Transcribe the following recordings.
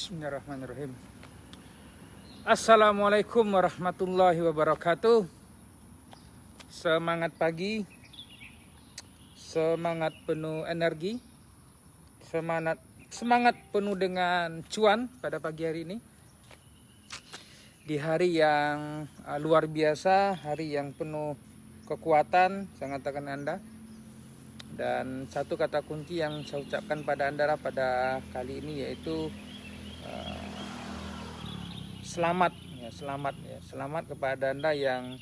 Bismillahirrahmanirrahim. Assalamualaikum warahmatullahi wabarakatuh. Semangat pagi, semangat penuh energi, semangat penuh dengan cuan pada pagi hari ini. Di hari yang luar biasa, hari yang penuh kekuatan, saya katakan Anda. Dan satu kata kunci yang saya ucapkan pada Anda pada kali ini yaitu selamat kepada Anda yang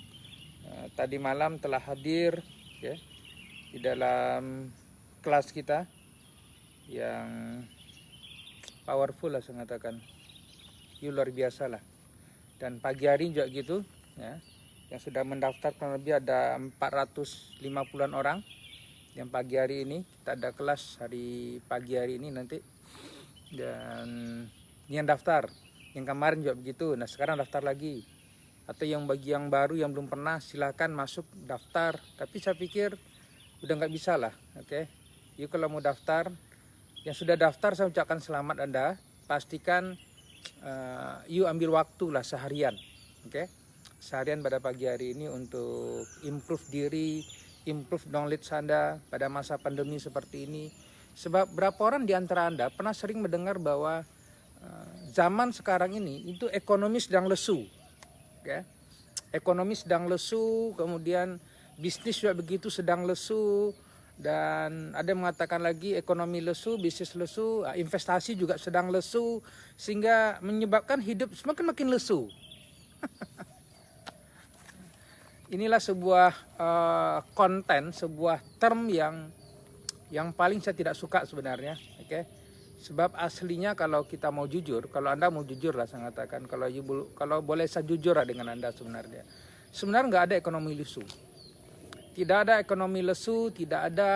tadi malam telah hadir ya di dalam kelas kita yang powerful lah saya katakan, luar biasa lah. Dan pagi hari juga gitu ya, yang sudah mendaftar kurang lebih ada 450-an orang yang pagi hari ini kita ada kelas hari pagi hari ini nanti. Dan yang daftar yang kemarin juga begitu, nah sekarang daftar lagi. Atau yang bagi yang baru yang belum pernah, silakan masuk daftar. Tapi saya pikir udah nggak bisa lah, oke. Yuk kalau mau daftar, yang sudah daftar saya ucapkan selamat Anda. Pastikan yuk ambil waktu lah seharian, oke. Seharian pada pagi hari ini untuk improve diri, improve knowledge Anda pada masa pandemi seperti ini. Sebab berapa orang di antara Anda pernah sering mendengar bahwa zaman sekarang ini itu ekonomi sedang lesu, okay? Ekonomi sedang lesu, kemudian bisnis juga begitu sedang lesu, dan ada yang mengatakan lagi ekonomi lesu, bisnis lesu, investasi juga sedang lesu, sehingga menyebabkan hidup semakin makin lesu. Inilah sebuah konten, sebuah term yang paling saya tidak suka sebenarnya, oke? Okay? Sebab aslinya kalau kita mau jujur, kalau Anda mau jujur lah saya katakan, kalau boleh saya jujur lah dengan Anda sebenarnya nggak ada ekonomi lesu. Tidak ada ekonomi lesu, tidak ada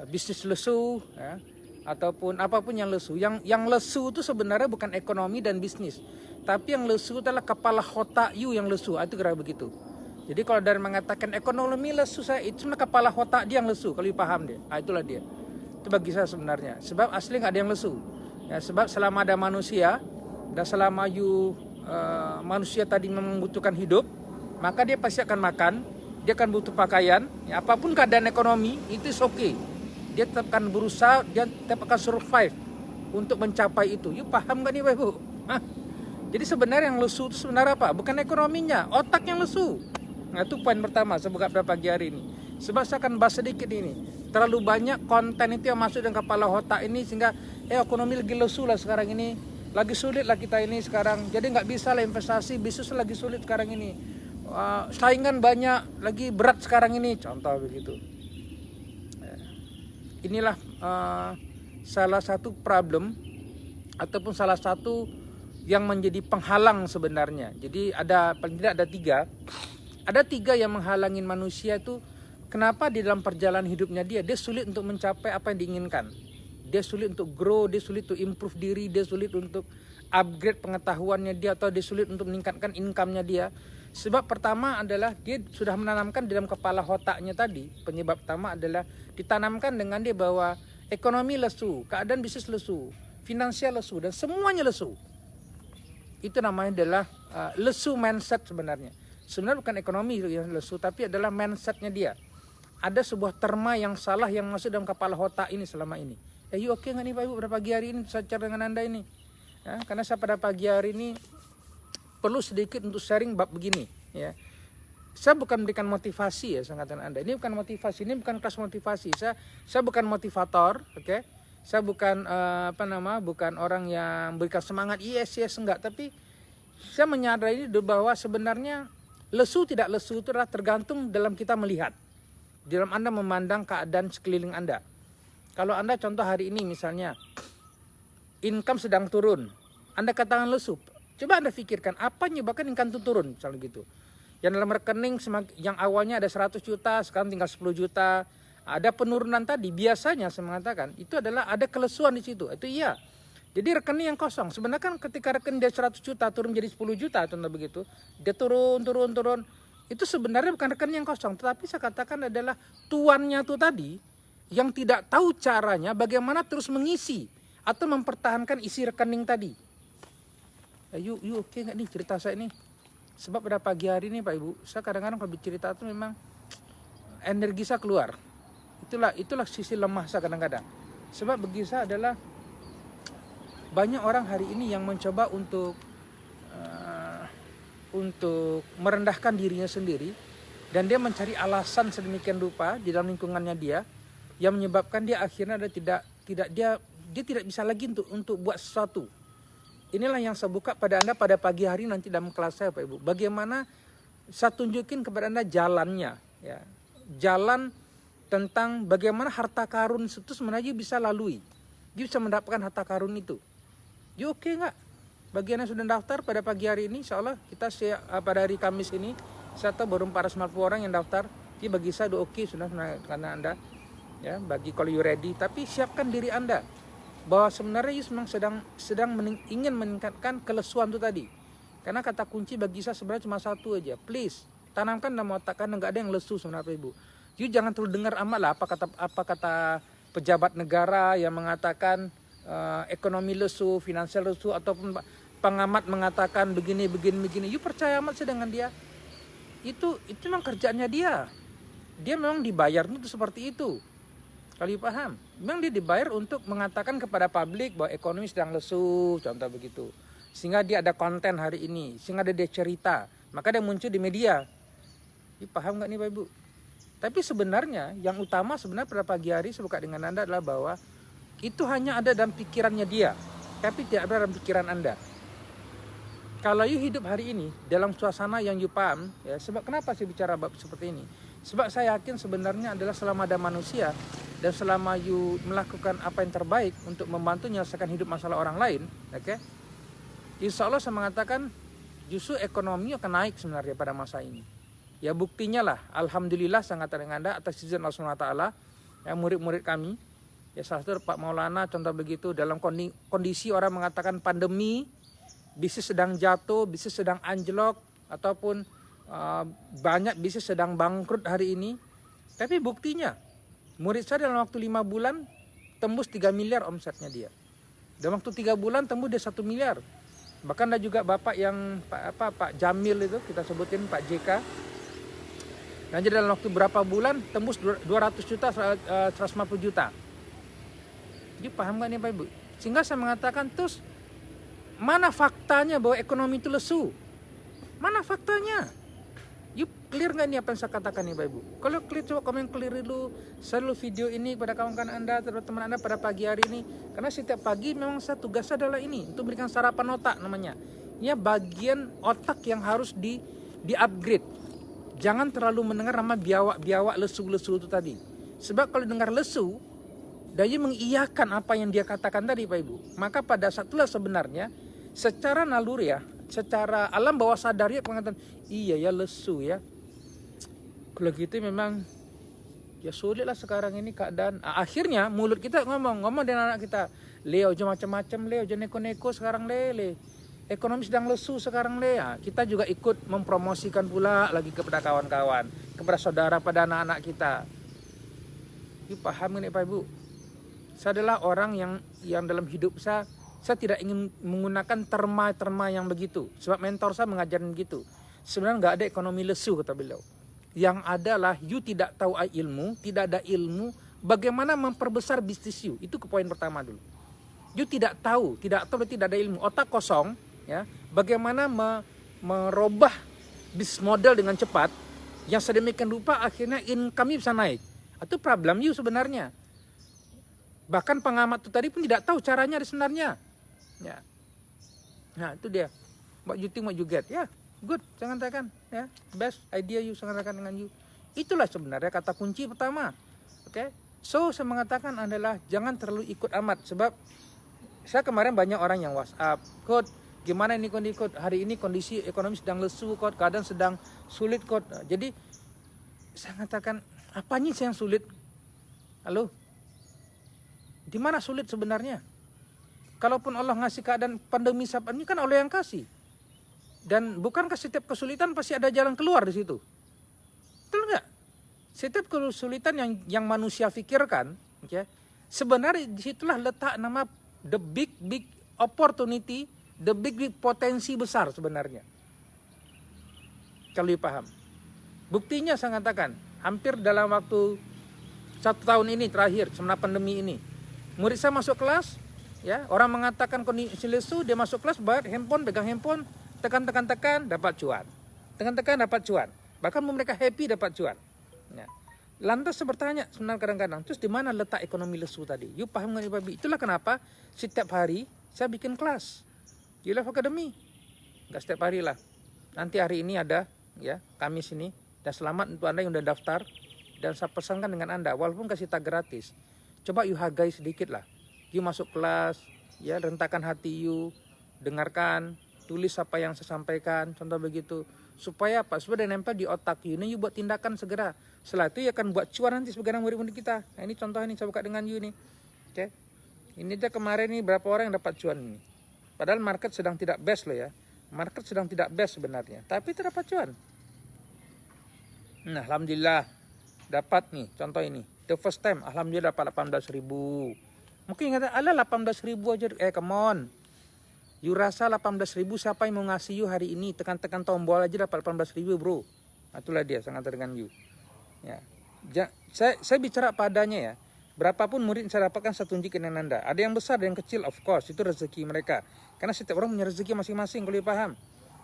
bisnis lesu, ya, ataupun apapun yang lesu. Yang lesu itu sebenarnya bukan ekonomi dan bisnis, tapi yang lesu adalah kepala otak you yang lesu. Itu kira begitu. Jadi kalau dari mengatakan ekonomi lesu, saya itu cuma kepala otak dia yang lesu. Kalau paham dia, itulah dia. Itu bagi saya sebenarnya. Sebab asli nggak ada yang lesu. Ya, sebab selama ada manusia dan selama manusia tadi membutuhkan hidup, maka dia pasti akan makan, dia akan butuh pakaian. Ya, apapun keadaan ekonomi itu oke. Dia tetap akan berusaha, dia tetap akan survive untuk mencapai itu. Yuk paham nggak nih Bapak Ibu? Jadi sebenarnya yang lesu itu sebenarnya apa? Bukan ekonominya, otak yang lesu. Nah itu poin pertama saya buka pada pagi hari ini. Sebab saya akan bahas sedikit ini. Terlalu banyak konten itu yang masuk dalam kepala otak ini sehingga ekonomi lagi lesu lah sekarang ini. Lagi sulit lah kita ini sekarang. Jadi nggak bisa lah investasi, bisnis lagi sulit sekarang ini. Saingan banyak, lagi berat sekarang ini. Contoh begitu. Inilah salah satu problem ataupun salah satu yang menjadi penghalang sebenarnya. Jadi paling tidak ada tiga. Ada tiga yang menghalangin manusia itu. Kenapa di dalam perjalanan hidupnya dia sulit untuk mencapai apa yang diinginkan. Dia sulit untuk grow, dia sulit untuk improve diri, dia sulit untuk upgrade pengetahuannya dia, atau dia sulit untuk meningkatkan income-nya dia. Sebab pertama adalah dia sudah menanamkan di dalam kepala otaknya tadi. Penyebab pertama adalah ditanamkan dengan dia bahwa ekonomi lesu, keadaan bisnis lesu, finansial lesu, dan semuanya lesu. Itu namanya adalah lesu mindset sebenarnya. Sebenarnya bukan ekonomi yang lesu, tapi adalah mindsetnya dia. Ada sebuah terma yang salah yang masuk dalam kepala otak ini selama ini. You oke nggak nih Pak Ibu pada pagi hari ini saya share dengan Anda ini? Ya, karena saya pada pagi hari ini perlu sedikit untuk sharing bab begini. Ya. Saya bukan memberikan motivasi ya saya katakan Anda. Ini bukan motivasi, ini bukan kelas motivasi. Saya bukan motivator, oke? Saya bukan bukan orang yang memberikan semangat yes enggak. Tapi saya menyadari bahwa sebenarnya lesu tidak lesu itu adalah tergantung dalam kita melihat. Di dalam Anda memandang keadaan sekeliling Anda. Kalau Anda contoh hari ini misalnya, income sedang turun. Anda katakan lesu. Coba Anda pikirkan, apa menyebabkan income itu turun? Misalnya gitu. Yang dalam rekening yang awalnya ada 100 juta, sekarang tinggal 10 juta. Ada penurunan tadi, biasanya saya mengatakan, itu adalah ada kelesuan di situ. Itu iya. Jadi rekening yang kosong. Sebenarnya kan ketika rekening dia 100 juta, turun menjadi 10 juta, contoh begitu. Dia turun. Itu sebenarnya bukan rekening yang kosong, tetapi saya katakan adalah tuannya itu tadi yang tidak tahu caranya bagaimana terus mengisi atau mempertahankan isi rekening tadi. You oke nggak nih cerita saya ini? Sebab pada pagi hari ini Pak Ibu, saya kadang-kadang kalau bercerita itu memang energi saya keluar. Itulah sisi lemah saya kadang-kadang. Sebab bagi saya adalah banyak orang hari ini yang mencoba untuk merendahkan dirinya sendiri, dan dia mencari alasan sedemikian rupa di dalam lingkungannya dia yang menyebabkan dia akhirnya dia tidak bisa lagi untuk buat sesuatu. Inilah yang saya buka pada Anda pada pagi hari nanti dalam kelas saya Pak Ibu. Bagaimana saya tunjukin kepada Anda jalannya, ya. Jalan tentang bagaimana harta karun itu sebenarnya bisa lalui. Dia bisa mendapatkan harta karun itu. You oke nggak? Bagi Anda sudah daftar pada pagi hari ini, insya Allah kita pada hari Kamis ini, saya tahu baru 450 orang yang daftar. Jadi bagi saya udah oke sudah karena Anda, ya, bagi kalau you ready. Tapi siapkan diri Anda bahwa sebenarnya you memang sedang ingin meningkatkan kelesuan itu tadi. Karena kata kunci bagi saya sebenarnya cuma satu aja. Please, tanamkan dalam otak Anda, nggak ada yang lesu sebenarnya Ibu. You jangan terlalu dengar amat lah apa kata pejabat negara yang mengatakan ekonomi lesu, finansial lesu, ataupun pengamat mengatakan begini. You percaya amat sih dengan dia. Itu memang kerjaannya dia. Dia memang dibayar untuk seperti itu. Kali paham, memang dia dibayar untuk mengatakan kepada publik bahwa ekonomi sedang lesu, contoh begitu. Sehingga dia ada konten hari ini, sehingga dia cerita, maka dia muncul di media. Paham nggak nih Pak Ibu? Tapi sebenarnya yang utama sebenarnya pada pagi hari saya buka dengan Anda adalah bahwa itu hanya ada dalam pikirannya dia, tapi tidak ada dalam pikiran Anda. Kalau you hidup hari ini dalam suasana yang you paham, ya, sebab kenapa saya bicara bab seperti ini? Sebab saya yakin sebenarnya adalah selama ada manusia dan selama you melakukan apa yang terbaik untuk membantu menyelesaikan hidup masalah orang lain, oke? Insya Allah saya mengatakan justru ekonomi akan naik sebenarnya pada masa ini. Ya buktinya lah, alhamdulillah sangat dengan Anda atas izin Allah SWT, ya, murid-murid kami, ya salah satu Pak Maulana contoh begitu, dalam kondisi orang mengatakan pandemi, bisnis sedang jatuh, bisnis sedang anjlok, ataupun banyak bisnis sedang bangkrut hari ini. Tapi buktinya murid saya dalam waktu 5 bulan tembus 3 miliar omsetnya dia. Dalam waktu 3 bulan tembus dia 1 miliar. Bahkan ada juga bapak yang Pak Jamil itu kita sebutin Pak JK. Dan jadi dalam waktu berapa bulan tembus 200 juta, 150 juta. Jadi paham gak nih Pak Ibu? Sehingga saya mengatakan terus mana faktanya bahwa ekonomi itu lesu? Mana faktanya? You clear nggak nih apa yang saya katakan nih Pak Ibu? Kalau clear, coba komen clear dulu. Selalu video ini pada kawan-kawan Anda, teman-teman Anda pada pagi hari ini. Karena setiap pagi memang saya tugasnya adalah ini, untuk memberikan sarapan otak namanya. Ini bagian otak yang harus di-upgrade. Jangan terlalu mendengar nama biawak lesu-lesu itu tadi. Sebab kalau dengar lesu, dia mengiyakan apa yang dia katakan tadi Pak Ibu. Maka pada saat itulah sebenarnya secara naluri ya, secara alam bawah sadar ya mengatakan, iya ya lesu ya. Kalau gitu memang ya sulit lah sekarang ini keadaan. Akhirnya mulut kita ngomong dengan anak kita, Leo jangan macam-macam, Leo jangan neko-neko sekarang Le. Ekonomi sedang lesu sekarang Le. Kita juga ikut mempromosikan pula lagi kepada kawan-kawan, kepada saudara, pada anak-anak kita. You paham ini Pak Ibu? Saya adalah orang yang dalam hidup saya tidak ingin menggunakan terma yang begitu. Sebab mentor saya mengajarkan begitu. Sebenarnya nggak ada ekonomi lesu kata beliau. Yang adalah you tidak tahu ilmu, tidak ada ilmu bagaimana memperbesar bisnis you. Itu ke poin pertama dulu. You tidak tahu, tidak ada ilmu, otak kosong, ya. Bagaimana merubah bisnis model dengan cepat yang sedemikian rupa akhirnya income bisa naik. Itu problem you sebenarnya. Bahkan pengamat itu tadi pun tidak tahu caranya sebenarnya. Ya. Nah, itu dia. What you think, what you get. Ya, good, saya katakan. Ya, best idea you, saya katakan dengan you. Itulah sebenarnya kata kunci pertama. Oke. So, saya mengatakan adalah jangan terlalu ikut amat. Sebab saya kemarin banyak orang yang WhatsApp. Coach, gimana ini kondisi Coach? Hari ini kondisi ekonomi sedang lesu Coach. Keadaan sedang sulit Coach. Jadi, saya katakan, apanya sih yang sulit? Halo? Di mana sulit sebenarnya? Kalaupun Allah ngasih keadaan pandemi saat ini kan Allah yang kasih. Dan bukankah setiap kesulitan pasti ada jalan keluar di situ? Betul nggak? Setiap kesulitan yang manusia pikirkan, okay, sebenarnya disitulah letak nama the big opportunity, the big potensi besar sebenarnya. Kalau dipaham. Buktinya saya katakan, hampir dalam waktu 1 tahun ini terakhir, sebenarnya pandemi ini, murid saya masuk kelas, ya orang mengatakan kondisi lesu, dia masuk kelas, bayar handphone, pegang handphone, tekan, dapat cuan. Tekan, dapat cuan. Bahkan mereka happy dapat cuan. Ya. Lantas saya bertanya sebenarnya kadang-kadang, terus di mana letak ekonomi lesu tadi? You paham nggak babi? Itulah kenapa setiap hari saya bikin kelas di Life Academy. Nggak setiap hari lah. Nanti hari ini ada, ya Kamis ini. Dan selamat untuk Anda yang udah daftar. Dan saya pesankan dengan Anda, walaupun kasih tag gratis, coba you hargai sedikit lah. You masuk kelas, ya rentakan hati you, dengarkan, tulis apa yang saya sampaikan, contoh begitu. Supaya apa? Supaya nempel di otak you. Ini you buat tindakan segera. Setelah itu ya akan buat cuan nanti sebagai murid-murid kita. Nah ini contoh ini saya buka dengan you nih. Oke. Ini aja kemarin nih berapa orang yang dapat cuan ini. Padahal market sedang tidak best loh ya. Market sedang tidak best sebenarnya. Tapi terdapat cuan. Nah alhamdulillah. Dapat nih contoh ini. The first time alhamdulillah dapat 18.000. Mungkin kata ala 18.000 aja. Come on. You rasa 18.000 siapa yang mau ngasih you hari ini? Tekan tombol aja dapat 18.000 bro. Nah, itulah dia sangat dengan you. Ya. Saya bicara padanya ya. Berapapun murid saya dapatkan saya tunjukin dengan Anda. Ada yang besar, ada yang kecil, of course. Itu rezeki mereka. Karena setiap orang punya rezeki masing-masing, kalau paham.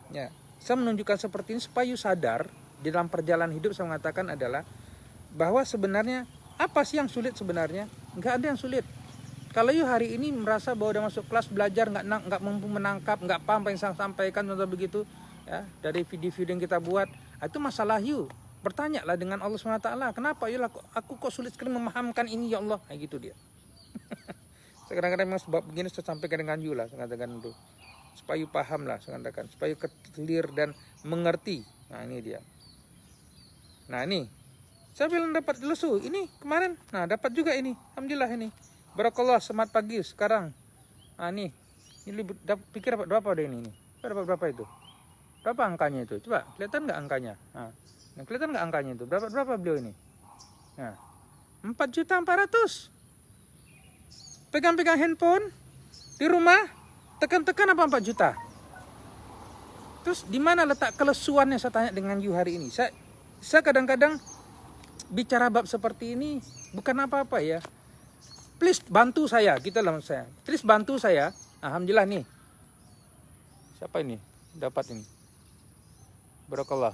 Ya. Saya menunjukkan seperti ini supaya you sadar. Di dalam perjalanan hidup saya mengatakan adalah bahwa sebenarnya apa sih yang sulit sebenarnya? Nggak ada yang sulit. Kalau you hari ini merasa bahwa udah masuk kelas belajar nggak mampu menangkap, nggak paham apa yang saya sampaikan contoh begitu, ya dari video-video yang kita buat, itu masalah you. Bertanyalah dengan Allah SWT, kenapa ya aku kok sulit sekali memahamkan ini ya Allah, kayak gitu dia. Kadang-kadang memang sebab begini saya sampaikan dengan you lah, saya katakan itu, supaya you paham lah, saya katakan, supaya clear dan mengerti. Nah ini dia. Nah ini, saya bilang dapat lesu, ini kemarin, nah dapat juga ini, alhamdulillah ini. Barakallah, semangat pagi sekarang. Nah ini pikir dapat berapa ada ini? Dapat berapa itu? Berapa angkanya itu? Coba kelihatan nggak angkanya? Nah, kelihatan nggak angkanya itu? Berapa beliau ini? Nah, 4.400.000. Pegang-pegang handphone di rumah, tekan-tekan apa 4 juta? Terus di mana letak kelesuannya saya tanya dengan you hari ini? Saya kadang-kadang bicara bab seperti ini bukan apa-apa ya. Please bantu saya, gitu lah saya. Please bantu saya. Alhamdulillah nih. Siapa ini? Dapat ini. Barakallah.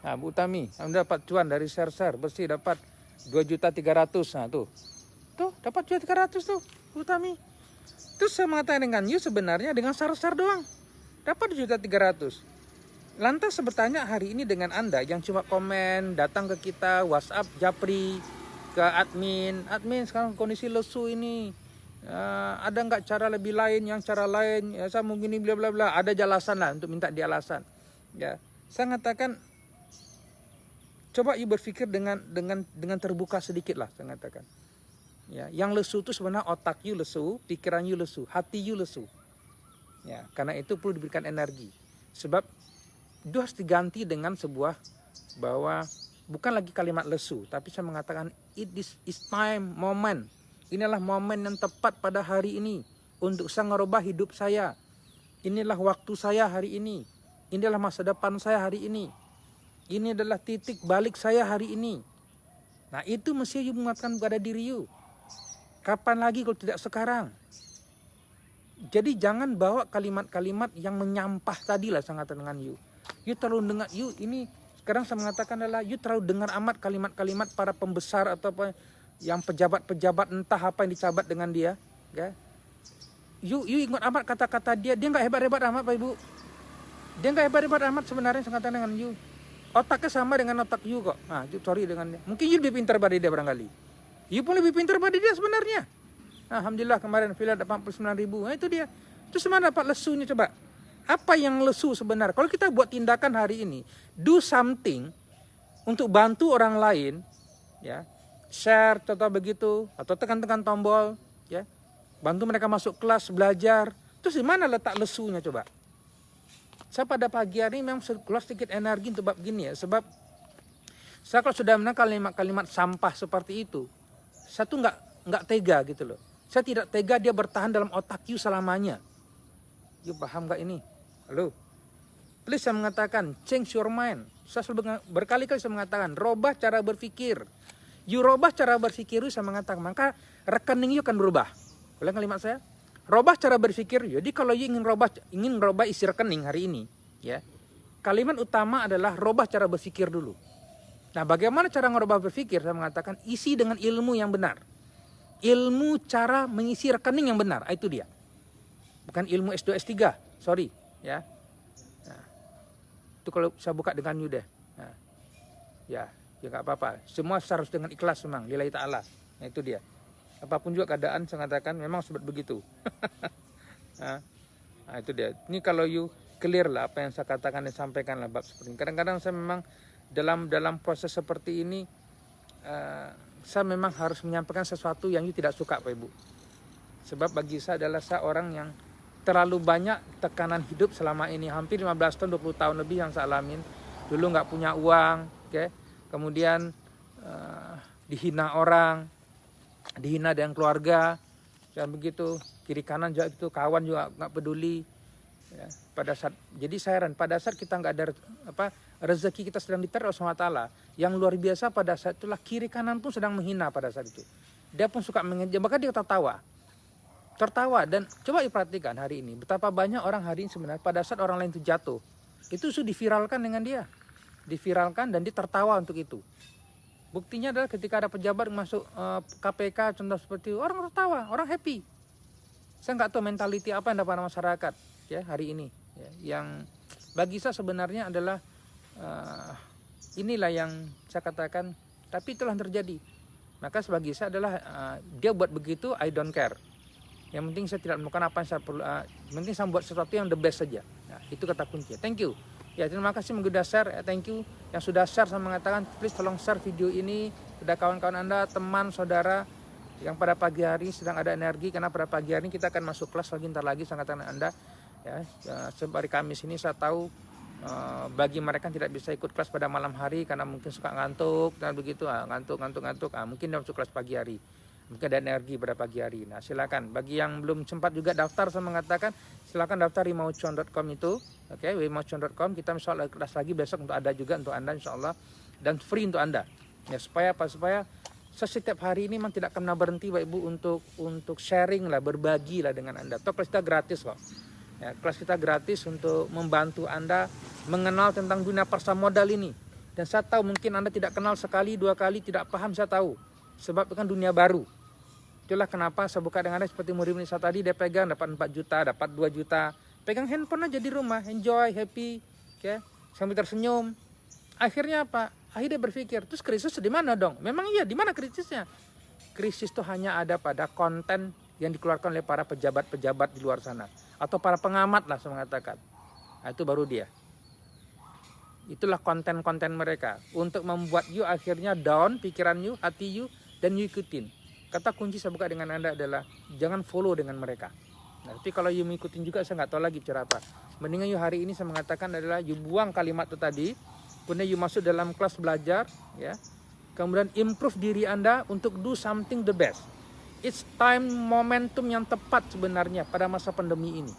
Nah, Bu Utami, alhamdulillah dapat cuan dari share bersih dapat 2.300.000. Nah, tuh. Tuh, dapat 2.300.000 tuh, Bu Utami. Terus saya mengatakan dengan you sebenarnya dengan share doang. Dapat 2.300.000. Lantas saya bertanya hari ini dengan Anda yang cuma komen, datang ke kita, WhatsApp, Japri, ke admin sekarang kondisi lesu ini, ada nggak cara lebih lain, yang cara lain, ya saya mungkin bla bla bla, ada jelasan lah untuk minta dia alasan. Ya, saya katakan coba you berpikir dengan terbuka sedikit lah, saya katakan. Ya, yang lesu itu sebenarnya otak you lesu, pikiran you lesu, hati you lesu. Ya, karena itu perlu diberikan energi. Sebab itu harus diganti dengan sebuah bahwa bukan lagi kalimat lesu, tapi saya mengatakan is time, moment. Inilah momen yang tepat pada hari ini untuk saya merubah hidup saya. Inilah waktu saya hari ini. Inilah masa depan saya hari ini. Ini adalah titik balik saya hari ini. Nah itu mesti you menguatkan pada diri you. Kapan lagi kalau tidak sekarang? Jadi jangan bawa kalimat-kalimat yang menyampah tadi lah saya katakan dengan you. You terlalu dengar you ini. Sekarang saya mengatakan adalah you terlalu dengar amat kalimat-kalimat para pembesar atau apa yang pejabat-pejabat entah apa yang dicabat dengan dia, ya. You ingat amat kata-kata dia nggak hebat-hebat amat Pak Ibu. Dia nggak hebat-hebat amat sebenarnya saya katakan dengan you. Otaknya sama dengan otak you kok. Nah, sorry dengan dia. Mungkin you lebih pintar pada dia barangkali. You pun lebih pintar pada dia sebenarnya. Nah, alhamdulillah kemarin villa dapat 49.000. Nah, itu dia. Terus mana dapat lesunya coba? Apa yang lesu sebenarnya? Kalau kita buat tindakan hari ini, do something untuk bantu orang lain, ya, share contoh begitu, atau tekan-tekan tombol, ya, bantu mereka masuk kelas belajar. Terus di mana letak lesunya coba? Saya pada pagi hari memang keluar sedikit energi untuk bab gini ya, sebab saya kalau sudah mendengar kalimat-kalimat sampah seperti itu, saya tuh nggak tega gitu loh. Saya tidak tega dia bertahan dalam otak you selamanya. You paham gak ini? Halo? Please saya mengatakan, change your mind. Saya berkali-kali saya mengatakan, robah cara berpikir. You robah cara berpikir, saya mengatakan, maka rekening you akan berubah. Boleh kalimat saya? Robah cara berpikir. Jadi kalau you ingin robah isi rekening hari ini, ya. Kalimat utama adalah robah cara berpikir dulu. Nah, bagaimana cara ngerubah berpikir? Saya mengatakan isi dengan ilmu yang benar. Ilmu cara mengisi rekening yang benar, itu dia. Bukan ilmu S2 S3, sorry, ya. Nah, itu kalau saya buka dengan you deh. Nah, ya nggak apa-apa. Semua harus dengan ikhlas memang, lillahi ta'ala. Nah, itu dia. Apapun juga keadaan, saya katakan memang seperti begitu. Nah, itu dia. Ini kalau you clear lah apa yang saya katakan dan sampaikan lah bab seperti ini. Kadang-kadang saya memang dalam proses seperti ini, saya memang harus menyampaikan sesuatu yang you tidak suka, Pak Ibu. Sebab bagi saya adalah saya orang yang terlalu banyak tekanan hidup selama ini. Hampir 15 tahun, 20 tahun lebih yang saya alamin. Dulu nggak punya uang, okay? Kemudian dihina orang, dihina dengan keluarga, dan begitu. Kiri kanan juga itu, kawan juga nggak peduli. Ya, pada saat, jadi saya heran, pada saat kita nggak ada rezeki kita sedang ditarik oleh SWT, yang luar biasa pada saat itulah kiri kanan pun sedang menghina pada saat itu. Dia pun suka mengejek, maka dia tertawa. Dan coba diperhatikan hari ini, betapa banyak orang hari ini sebenarnya pada saat orang lain itu jatuh, itu sudah diviralkan dengan dia. Diviralkan dan dia tertawa untuk itu. Buktinya adalah ketika ada pejabat masuk KPK, contoh seperti itu, orang tertawa, orang happy. Saya nggak tahu mentality apa yang dapat masyarakat ya hari ini, ya, yang bagi saya sebenarnya adalah inilah yang saya katakan, tapi itulah yang terjadi. Maka bagi saya adalah dia buat begitu, I don't care. Yang penting saya tidak melakukan apa yang saya perlu, yang penting saya buat sesuatu yang the best saja. Nah, itu kata kunci. Thank you. Ya, terima kasih yang sudah share. Thank you yang sudah share. Saya mengatakan please tolong share video ini kepada kawan-kawan Anda, teman, saudara yang pada pagi hari sedang ada energi, karena pada pagi hari ini kita akan masuk kelas lagi, ntar lagi saya katakan Anda. Ya, sebab hari Kamis ini saya tahu bagi mereka yang tidak bisa ikut kelas pada malam hari karena mungkin suka ngantuk dan begitu, ngantuk, mungkin dia masuk kelas pagi hari, mungkin ada energi pada pagi hari. Nah, silakan. Bagi yang belum sempat juga daftar, saya mengatakan silakan daftar di maucuan.com itu, oke, maucuan.com. Kita misalnya kelas lagi besok untuk ada juga untuk Anda insyaallah, dan free untuk Anda. Ya, supaya apa? Supaya setiap hari ini memang tidak akan pernah berhenti Bapak Ibu untuk sharing lah, berbagi lah dengan Anda. Toh kelas kita gratis kok. Ya, kelas kita gratis untuk membantu Anda mengenal tentang dunia pasar modal ini. Dan saya tahu mungkin Anda tidak kenal sekali, dua kali, tidak paham, saya tahu. Sebab itu kan dunia baru. Itulah kenapa saya buka dengan Anda seperti murid saya tadi, dia pegang dapat 4 juta, dapat 2 juta. Pegang handphone aja di rumah, enjoy, happy, okay? Sambil tersenyum. Akhirnya apa? Akhirnya berpikir, terus krisis di mana dong? Memang iya, di mana krisisnya? Krisis itu hanya ada pada konten yang dikeluarkan oleh para pejabat-pejabat di luar sana. Atau para pengamat lah saya mengatakan. Nah, itu baru dia. Itulah konten-konten mereka. Untuk membuat you akhirnya down, pikiran you, hati you, dan you ikutin. Kata kunci saya buka dengan Anda adalah jangan follow dengan mereka. Nah, tapi kalau you mengikutin juga saya nggak tahu lagi cara apa. Mendingan you hari ini saya mengatakan adalah you buang kalimat itu tadi. Kemudian you masuk dalam kelas belajar. Ya. Kemudian improve diri Anda untuk do something the best. It's time, momentum yang tepat sebenarnya pada masa pandemi ini.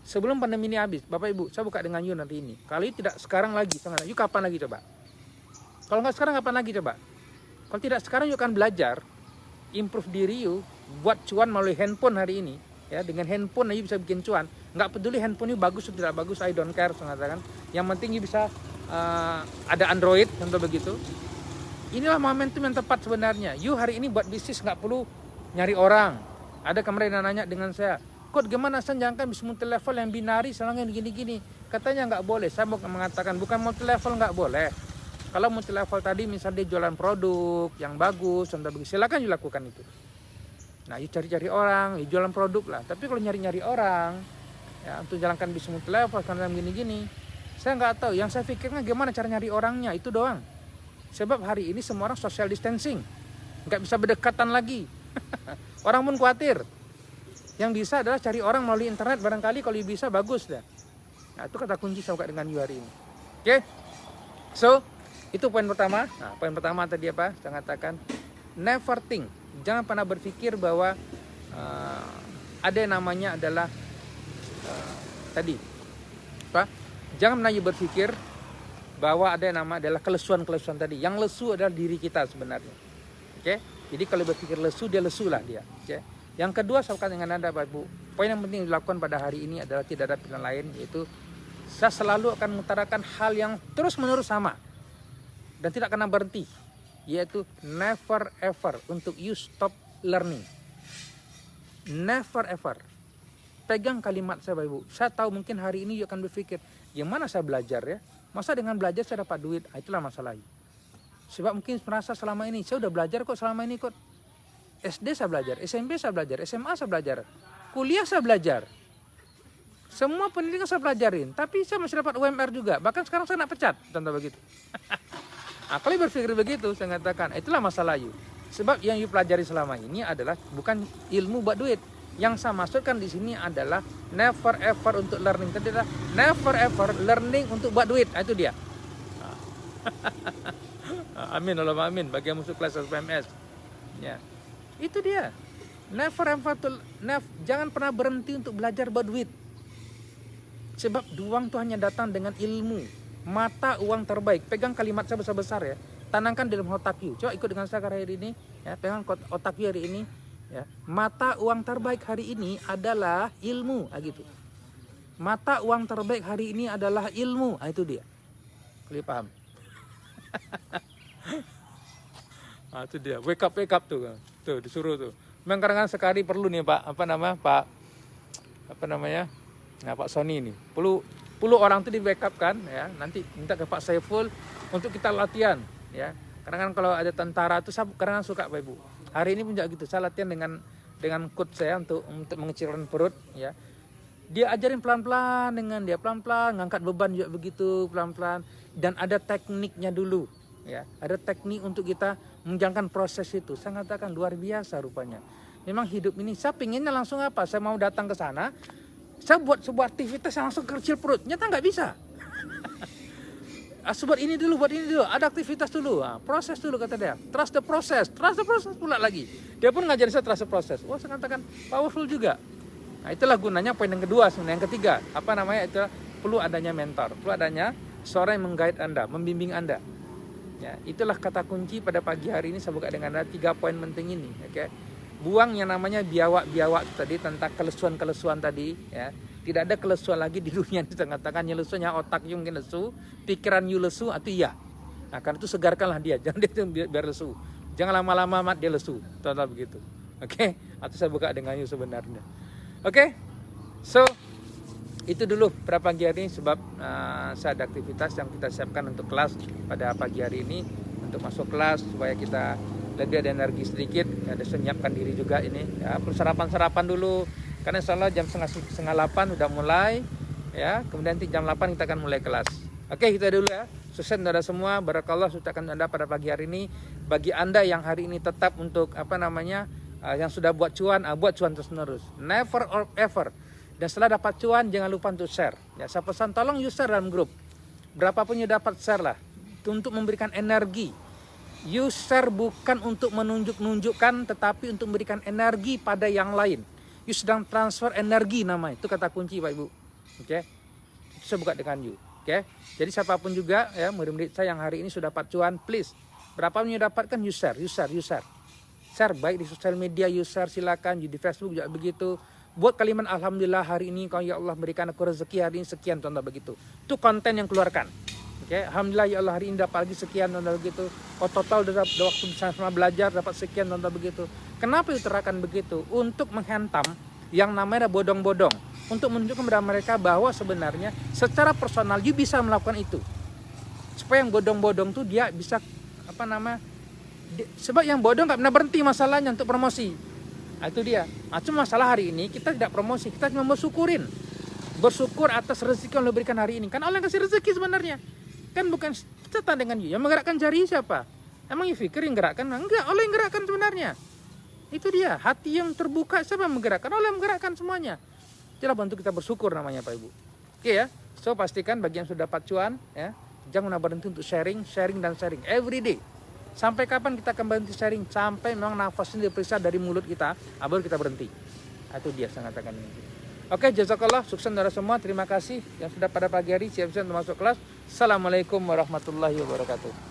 Sebelum pandemi ini habis, Bapak Ibu, saya buka dengan you nanti ini. Kali tidak sekarang lagi, you kapan lagi coba? Kalau nggak sekarang, kapan lagi coba? Kalau tidak sekarang, you akan belajar, improve diri you, buat cuan melalui handphone hari ini. Ya, dengan handphone you bisa bikin cuan. Nggak peduli handphone you bagus atau tidak bagus, I don't care, saya katakan. Yang penting you bisa ada Android, contoh begitu. Inilah momentum yang tepat sebenarnya. You hari ini buat bisnis nggak perlu nyari orang. Ada kemarin yang nanya dengan saya, Kok gimana saya jangan bisa multi level yang binari selangnya gini-gini. Katanya nggak boleh. Saya mau mengatakan bukan multi level nggak boleh. Kalau multi level tadi misalnya dia jualan produk yang bagus, contoh begitu, silakan dilakukan itu. Nah, cari-cari orang, jualan produk lah. Tapi kalau nyari-nyari orang, ya untuk jalankan bisnis multi level karena gini-gini, saya nggak tahu. Yang saya pikirnya gimana cara nyari orangnya, itu doang. Sebab hari ini semua orang social distancing, nggak bisa berdekatan lagi. Orang pun khawatir. Yang bisa adalah cari orang melalui internet, barangkali kalau bisa bagus dah. Nah, itu kata kunci saya buka dengan you hari ini. Oke? So, itu poin pertama. Nah, poin pertama tadi apa? Saya katakan never think. Jangan pernah berpikir bahwa ada yang namanya adalah tadi apa? Jangan pernah berpikir bahwa ada yang nama adalah kelesuan-kelesuan tadi. Yang lesu adalah diri kita sebenarnya. Oke? Jadi kalau berpikir lesu, dia lesu lah dia. Oke? Yang kedua, saya katakan dengan Anda Bapak Ibu, poin yang penting dilakukan pada hari ini adalah tidak ada pilihan lain, yaitu saya selalu akan mengutarakan hal yang terus-menerus sama dan tidak akan berhenti, yaitu never ever untuk you stop learning. Never ever. Pegang kalimat saya Bapak Ibu. Saya tahu mungkin hari ini you akan berpikir, gimana saya belajar ya? Masa dengan belajar saya dapat duit? Itulah masalahnya. Sebab mungkin merasa selama ini, saya udah belajar kok selama ini kok. SD saya belajar, SMP saya belajar, SMA saya belajar, kuliah saya belajar. Semua pendidikan saya pelajarin, tapi saya masih dapat UMR juga. Bahkan sekarang saya nak pecat, contoh begitu. Kalau berpikir begitu, saya katakan, itulah masalah you. Sebab yang you pelajari selama ini adalah bukan ilmu buat duit. Yang saya maksudkan di sini adalah never ever untuk learning. Tadi adalah never ever learning untuk buat duit. Itu dia. Amin, Allahumma amin. Bagi yang masuk kelas SPMS. Ya. Itu dia. Never ever jangan pernah berhenti untuk belajar buat duit. Sebab uang itu hanya datang dengan ilmu. Mata uang terbaik. Pegang kalimat saya besar-besar ya. Tanamkan dalam otak you. Coba ikut dengan saya hari ini. Ya, pegang otak you hari ini. Ya. Mata uang terbaik hari ini adalah ilmu. Gitu. Mata uang terbaik hari ini adalah ilmu. Itu dia. Kalian paham? Itu dia. Wake up tuh. Tuh disuruh tuh. Memang kadang-kadang sekali perlu nih Pak. Nah, Pak Sony ini. Perlu orang tuh di backup kan ya. Nanti minta ke Pak Saiful untuk kita latihan ya. Kadang-kadang kalau ada tentara tuh saya kadang-kadang suka Bapak Ibu. Hari ini pun juga gitu. Saya latihan dengan coach saya untuk mengecilkan perut ya. Dia ajarin pelan-pelan dengan dia pelan-pelan ngangkat beban juga begitu pelan-pelan dan ada tekniknya dulu ya. Ada teknik untuk kita menjalankan proses itu. Saya katakan luar biasa rupanya. Memang hidup ini saya pinginnya langsung apa? Saya mau datang ke sana, saya buat sebuah aktivitas yang langsung kecil perut. Nyata nggak bisa. Buat ini dulu, ada aktivitas dulu, proses dulu kata dia. Trust the process pula lagi. Dia pun ngajarin saya trust the process. Wah, saya katakan powerful juga. Nah, itulah gunanya poin yang kedua sebenarnya. Yang ketiga, itu perlu adanya mentor, perlu adanya seorang yang mengguide Anda, membimbing Anda. Ya, itulah kata kunci pada pagi hari ini saya buka dengan Anda 3 poin penting ini, oke. Buang yang namanya biawak tadi tentang kelesuan tadi ya. Tidak ada kelesuan lagi di dunia ini. Saya katakan lesunya otak you mungkin lesu, pikiran you lesu atau iya. Nah, karena itu segarkanlah dia, jangan dia biar lesu. Jangan lama-lama amat dia lesu. Contoh begitu. Oke? Atau saya buka dengan you sebenarnya. Oke? So itu dulu pada pagi hari ini sebab saya ada aktivitas yang kita siapkan untuk kelas pada pagi hari ini untuk masuk kelas supaya kita lebih ada energi sedikit ya, ada menyiapkan diri juga ini ya, perlu sarapan dulu karena insyaallah jam setengah 8 udah mulai ya, kemudian nanti jam 8 kita akan mulai kelas. Oke, kita dulu ya. Sukses Anda semua, barakallah ucapkan Anda pada pagi hari ini. Bagi Anda yang hari ini tetap untuk yang sudah buat cuan terus menerus. Never or ever. Dan setelah dapat cuan jangan lupa untuk share. Ya, saya pesan tolong you share dalam grup. Berapapun you dapat share lah. Untuk memberikan energi. You share bukan untuk menunjukkan tetapi untuk memberikan energi pada yang lain. You sedang transfer energi namanya. Itu kata kunci Pak Ibu. Oke. Itu saya buka dengan you. Oke. Jadi siapapun juga ya murid-murid saya yang hari ini sudah dapat cuan, please. Berapapun you dapatkan you share. Share baik di sosial media you share silakan, you di Facebook juga begitu. Buat kalimat alhamdulillah hari ini kau ya Allah berikan aku rezeki hari ini sekian contoh begitu. Itu konten yang keluarkan. Oke, alhamdulillah ya Allah hari ini dapat lagi sekian contoh begitu. Oh total udah waktu sama belajar dapat sekian contoh begitu. Kenapa utarakan begitu? Untuk menghentam yang namanya bodong-bodong. Untuk menunjukkan kepada mereka bahwa sebenarnya secara personal you bisa melakukan itu. Supaya yang bodong-bodong tuh dia bisa sebab yang bodong nggak pernah berhenti masalahnya untuk promosi. Nah, itu dia. Cuma masalah hari ini kita tidak promosi, kita cuma bersyukur atas rezeki yang Allah berikan hari ini. Kan Allah yang kasih rezeki sebenarnya. Kan bukan kita dengan you. Yang menggerakkan jari siapa? Emang you pikir yang gerakkan? Enggak, Allah yang gerakkan sebenarnya. Itu dia. Hati yang terbuka siapa yang menggerakkan? Allah yang menggerakkan semuanya. Itulah bentuk kita bersyukur namanya Pak Ibu. Oke ya. So pastikan bagi yang sudah dapat cuan ya, jangan berhenti untuk sharing every day. Sampai kapan kita akan berhenti sharing? Sampai memang nafasnya diperiksa dari mulut kita, baru kita berhenti. Itu dia saya katakan ini. Oke, jazakallah, sukses saudara semua. Terima kasih yang sudah pada pagi hari siap-siap untuk masuk kelas. Assalamualaikum warahmatullahi wabarakatuh.